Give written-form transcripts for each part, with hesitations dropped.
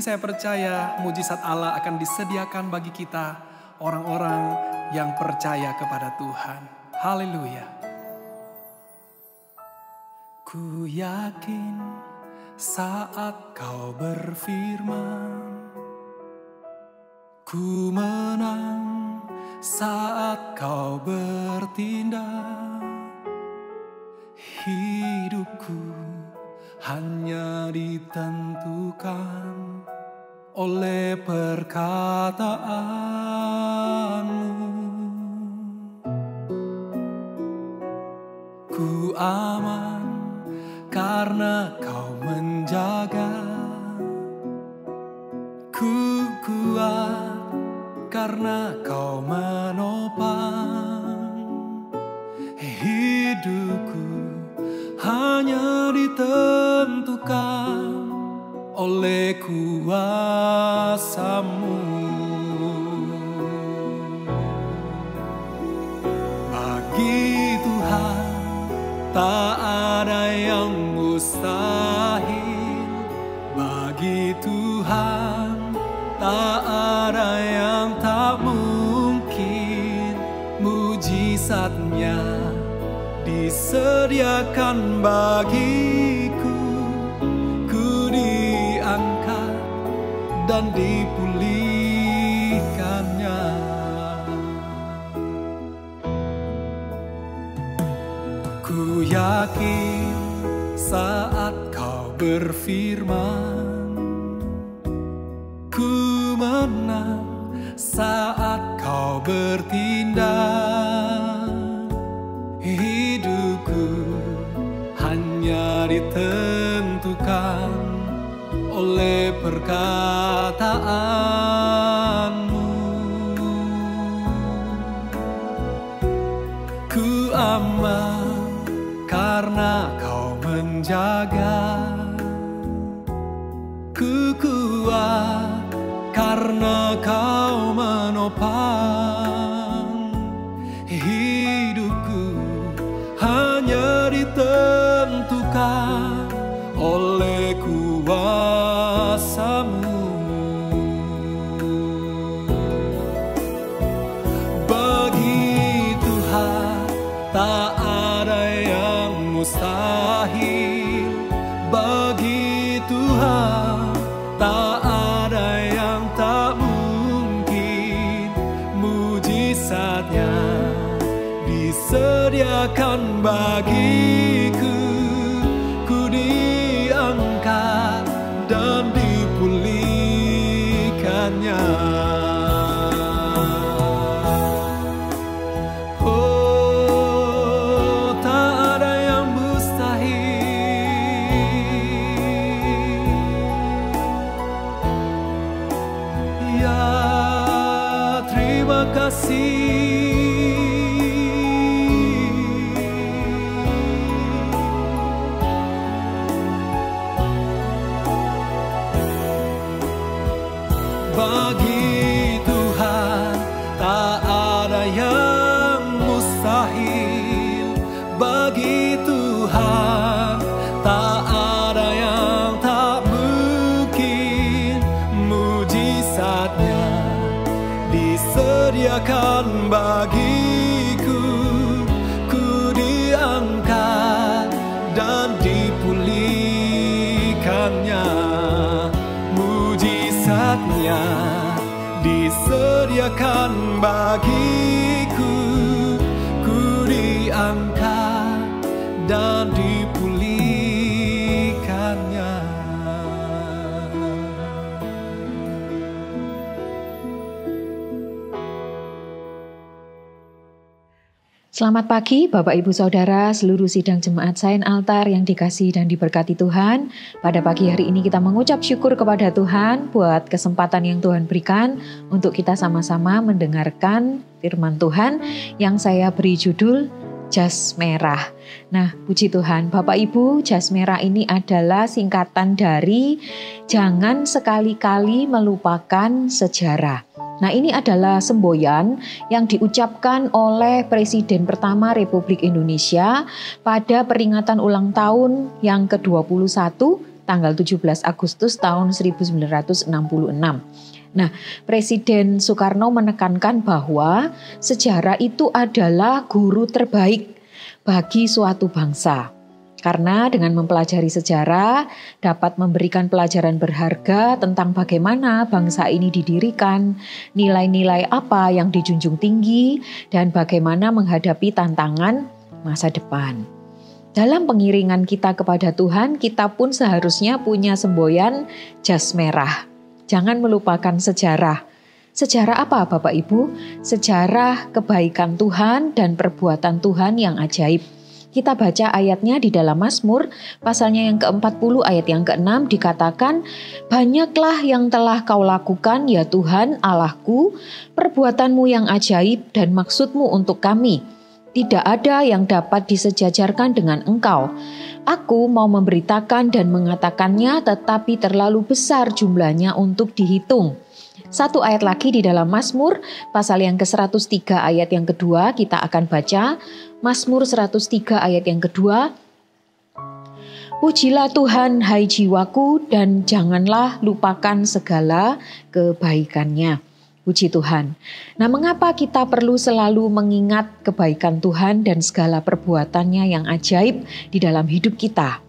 saya percaya mujizat Allah akan disediakan bagi kita, orang-orang yang percaya kepada Tuhan. Haleluya. Ku yakin saat kau berfirman, ku menang saat kau bertindak. Hidupku hanya ditentukan oleh perkataanmu. Ku aman karena kau menjaga. Ku kuat karena kau menopang. Hidupku hanya ditentukan oleh kuasa-Mu. Bagi Tuhan tak ada yang mustahil. Bagi Tuhan tak ada yang tak mungkin. Mujizatnya disediakan bagiku. Ku diangkat dan dipulihkannya. Ku yakin saat kau berfirman, ku menang saat kau bertindak. Hidupku hanya ditentukan oleh perkataan-Mu. Ku aman karena kau menjaga. Ku kuat karena kau menopang. Hidupku hanya ditentukan oleh kuasa-Mu. Bagi Tuhan tak ada yang mustahil. Bagi Tuhan tak ada yang tak mungkin. Mujizatnya disediakan bagiku. Ku diangkat dan dipulihkannya. Oh, tak ada yang mustahil. Ya, terima kasih. Bagi Tuhan tak ada yang mustahil. Bagi Tuhan tak ada yang tak mungkin. Mujizatnya disediakan bagiku. Ku diangkat dan dipulihkannya. Mujizatnya disediakan bagiku. Ku diangkat dan dipulihkannya. Selamat pagi Bapak Ibu Saudara, seluruh sidang jemaat Saint Altar yang dikasihi dan diberkati Tuhan. Pada pagi hari ini kita mengucap syukur kepada Tuhan buat kesempatan yang Tuhan berikan untuk kita sama-sama mendengarkan firman Tuhan yang saya beri judul Jas Merah. Nah, puji Tuhan, Bapak Ibu, jas merah ini adalah singkatan dari jangan sekali-kali melupakan sejarah. Nah, ini adalah semboyan yang diucapkan oleh Presiden pertama Republik Indonesia pada peringatan ulang tahun yang ke-21 tanggal 17 Agustus tahun 1966. Nah, Presiden Soekarno menekankan bahwa sejarah itu adalah guru terbaik bagi suatu bangsa. Karena dengan mempelajari sejarah dapat memberikan pelajaran berharga tentang bagaimana bangsa ini didirikan, nilai-nilai apa yang dijunjung tinggi, dan bagaimana menghadapi tantangan masa depan. Dalam pengiringan kita kepada Tuhan, kita pun seharusnya punya semboyan jas merah. Jangan melupakan sejarah. Sejarah apa Bapak Ibu? Sejarah kebaikan Tuhan dan perbuatan Tuhan yang ajaib. Kita baca ayatnya di dalam Mazmur, pasalnya yang ke-40 ayat yang ke-6 dikatakan, "Banyaklah yang telah kau lakukan ya Tuhan Allahku, perbuatanmu yang ajaib dan maksudmu untuk kami. Tidak ada yang dapat disejajarkan dengan engkau. Aku mau memberitakan dan mengatakannya tetapi terlalu besar jumlahnya untuk dihitung." Satu ayat lagi di dalam Mazmur, pasal yang ke-103 ayat yang kedua kita akan baca. Mazmur 103 ayat yang kedua. "Pujilah Tuhan hai jiwaku dan janganlah lupakan segala kebaikannya." Puji Tuhan. Nah, mengapa kita perlu selalu mengingat kebaikan Tuhan dan segala perbuatannya yang ajaib di dalam hidup kita?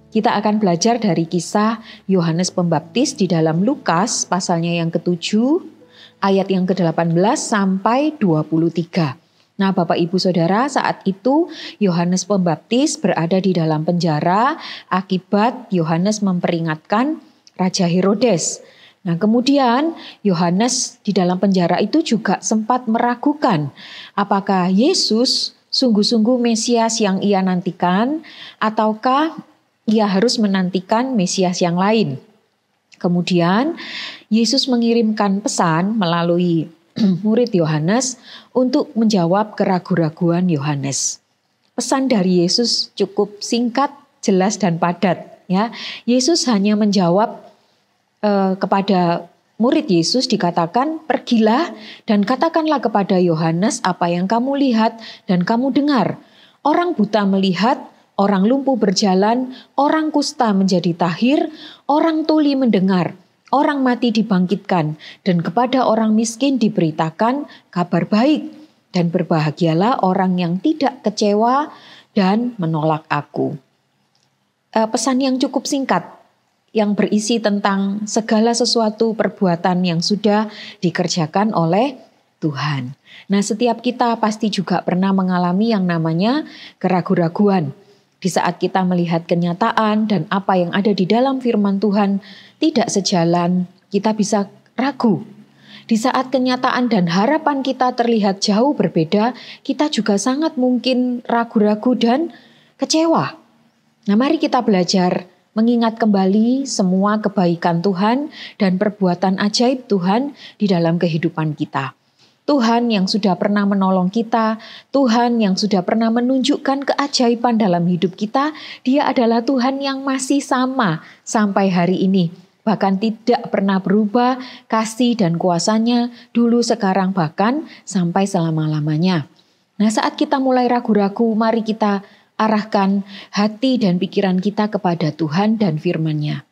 Kita akan belajar dari kisah Yohanes Pembaptis di dalam Lukas pasalnya yang ke-7 ayat yang ke-18 sampai 23. Nah, Bapak Ibu Saudara, saat itu Yohanes Pembaptis berada di dalam penjara akibat Yohanes memperingatkan Raja Herodes. Nah, kemudian Yohanes di dalam penjara itu juga sempat meragukan apakah Yesus sungguh-sungguh Mesias yang ia nantikan ataukah ia harus menantikan Mesias yang lain. Kemudian Yesus mengirimkan pesan melalui murid Yohanes untuk menjawab keraguan-raguan Yohanes. Pesan dari Yesus cukup singkat, jelas dan padat. Ya, Yesus hanya menjawab kepada murid Yesus dikatakan, "Pergilah dan katakanlah kepada Yohanes apa yang kamu lihat dan kamu dengar. Orang buta melihat, orang lumpuh berjalan, orang kusta menjadi tahir, orang tuli mendengar, orang mati dibangkitkan, dan kepada orang miskin diberitakan kabar baik. Dan berbahagialah orang yang tidak kecewa dan menolak aku." Pesan yang cukup singkat, yang berisi tentang segala sesuatu perbuatan yang sudah dikerjakan oleh Tuhan. Nah, setiap kita pasti juga pernah mengalami yang namanya keraguan-raguan. Di saat kita melihat kenyataan dan apa yang ada di dalam firman Tuhan tidak sejalan, kita bisa ragu. Di saat kenyataan dan harapan kita terlihat jauh berbeda, kita juga sangat mungkin ragu-ragu dan kecewa. Nah, mari kita belajar mengingat kembali semua kebaikan Tuhan dan perbuatan ajaib Tuhan di dalam kehidupan kita. Tuhan yang sudah pernah menolong kita, Tuhan yang sudah pernah menunjukkan keajaiban dalam hidup kita, Dia adalah Tuhan yang masih sama sampai hari ini. Bahkan tidak pernah berubah kasih dan kuasanya dulu, sekarang, bahkan sampai selama-lamanya. Nah, saat kita mulai ragu-ragu, mari kita arahkan hati dan pikiran kita kepada Tuhan dan firman-Nya.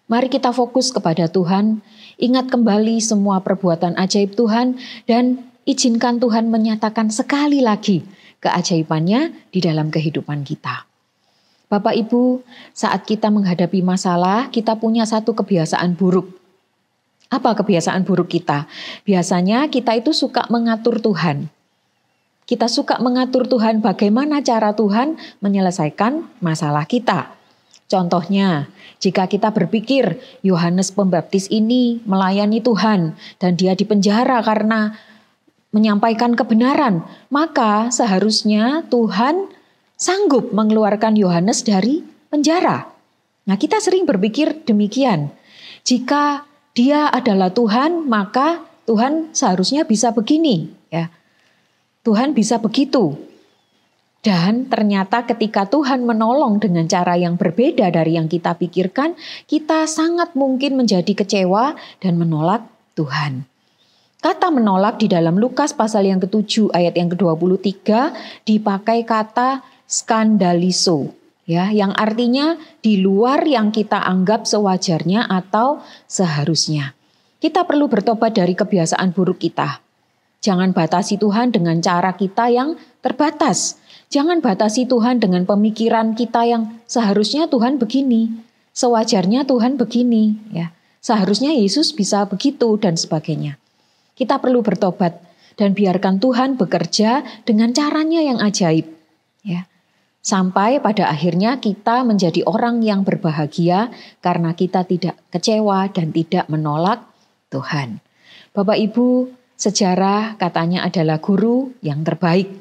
Mari kita fokus kepada Tuhan, ingat kembali semua perbuatan ajaib Tuhan, dan izinkan Tuhan menyatakan sekali lagi keajaibannya di dalam kehidupan kita. Bapak Ibu, saat kita menghadapi masalah, kita punya satu kebiasaan buruk. Apa kebiasaan buruk kita? Biasanya kita itu suka mengatur Tuhan. Kita suka mengatur Tuhan bagaimana cara Tuhan menyelesaikan masalah kita. Contohnya, jika kita berpikir Yohanes Pembaptis ini melayani Tuhan dan dia dipenjara karena menyampaikan kebenaran, maka seharusnya Tuhan sanggup mengeluarkan Yohanes dari penjara. Nah, kita sering berpikir demikian. Jika dia adalah Tuhan, maka Tuhan seharusnya bisa begini, ya. Tuhan bisa begitu. Dan ternyata ketika Tuhan menolong dengan cara yang berbeda dari yang kita pikirkan, kita sangat mungkin menjadi kecewa dan menolak Tuhan. Kata menolak di dalam Lukas pasal yang ke-7 ayat yang ke-23 dipakai kata skandaliso. Ya, yang artinya di luar yang kita anggap sewajarnya atau seharusnya. Kita perlu bertobat dari kebiasaan buruk kita. Jangan batasi Tuhan dengan cara kita yang terbatas. Jangan batasi Tuhan dengan pemikiran kita yang seharusnya Tuhan begini, sewajarnya Tuhan begini, ya. Seharusnya Yesus bisa begitu dan sebagainya. Kita perlu bertobat dan biarkan Tuhan bekerja dengan caranya yang ajaib, ya. Sampai pada akhirnya kita menjadi orang yang berbahagia karena kita tidak kecewa dan tidak menolak Tuhan. Bapak Ibu, sejarah katanya adalah guru yang terbaik.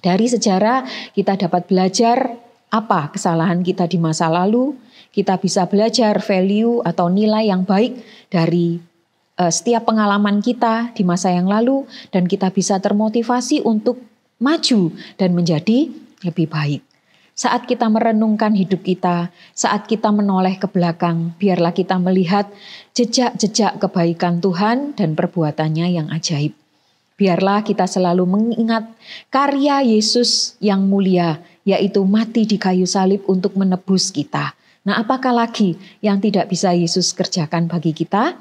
Dari sejarah kita dapat belajar apa kesalahan kita di masa lalu. Kita bisa belajar value atau nilai yang baik dari setiap pengalaman kita di masa yang lalu. Dan kita bisa termotivasi untuk maju dan menjadi lebih baik. Saat kita merenungkan hidup kita, saat kita menoleh ke belakang, biarlah kita melihat jejak-jejak kebaikan Tuhan dan perbuatannya yang ajaib. Biarlah kita selalu mengingat karya Yesus yang mulia, yaitu mati di kayu salib untuk menebus kita. Nah, apakah lagi yang tidak bisa Yesus kerjakan bagi kita?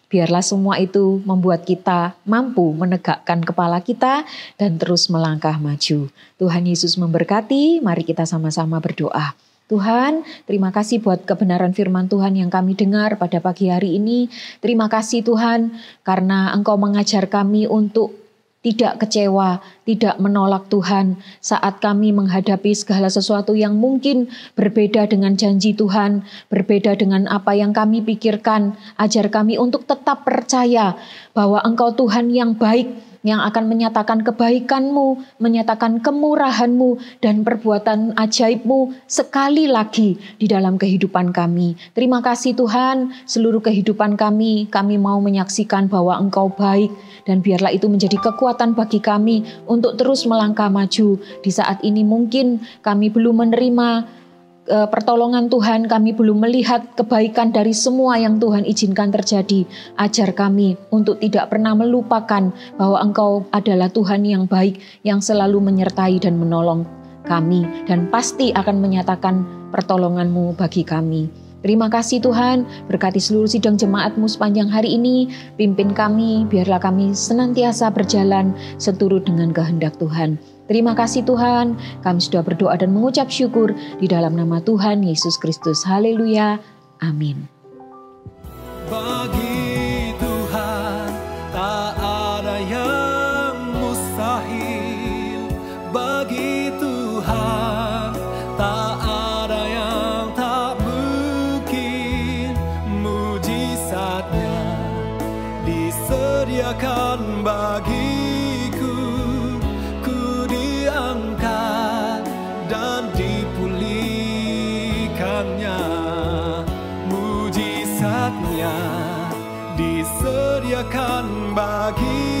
Biarlah semua itu membuat kita mampu menegakkan kepala kita dan terus melangkah maju. Tuhan Yesus memberkati, mari kita sama-sama berdoa. Tuhan, terima kasih buat kebenaran firman Tuhan yang kami dengar pada pagi hari ini. Terima kasih Tuhan, karena Engkau mengajar kami untuk tidak kecewa, tidak menolak Tuhan saat kami menghadapi segala sesuatu yang mungkin berbeda dengan janji Tuhan, berbeda dengan apa yang kami pikirkan. Ajar kami untuk tetap percaya bahwa Engkau Tuhan yang baik, yang akan menyatakan kebaikan-Mu, menyatakan kemurahan-Mu, dan perbuatan ajaib-Mu sekali lagi di dalam kehidupan kami. Terima kasih Tuhan, seluruh kehidupan kami mau menyaksikan bahwa Engkau baik, dan biarlah itu menjadi kekuatan bagi kami untuk terus melangkah maju. Di saat ini mungkin kami belum menerima pertolongan Tuhan, kami belum melihat kebaikan dari semua yang Tuhan izinkan terjadi. Ajar kami untuk tidak pernah melupakan bahwa Engkau adalah Tuhan yang baik, yang selalu menyertai dan menolong kami, dan pasti akan menyatakan pertolongan-Mu bagi kami. Terima kasih Tuhan, berkati seluruh sidang jemaat-Mu sepanjang hari ini, pimpin kami, biarlah kami senantiasa berjalan seturut dengan kehendak Tuhan. Terima kasih Tuhan, kami sudah berdoa dan mengucap syukur di dalam nama Tuhan Yesus Kristus. Haleluya, amin. Bagi Tuhan tak ada yang mustahil. Bagi Tuhan tak ada yang tak mungkin. Mujizatnya disediakan bagiku. Ku diangkat dan dipulihkannya. Mujizatnya disediakan bagi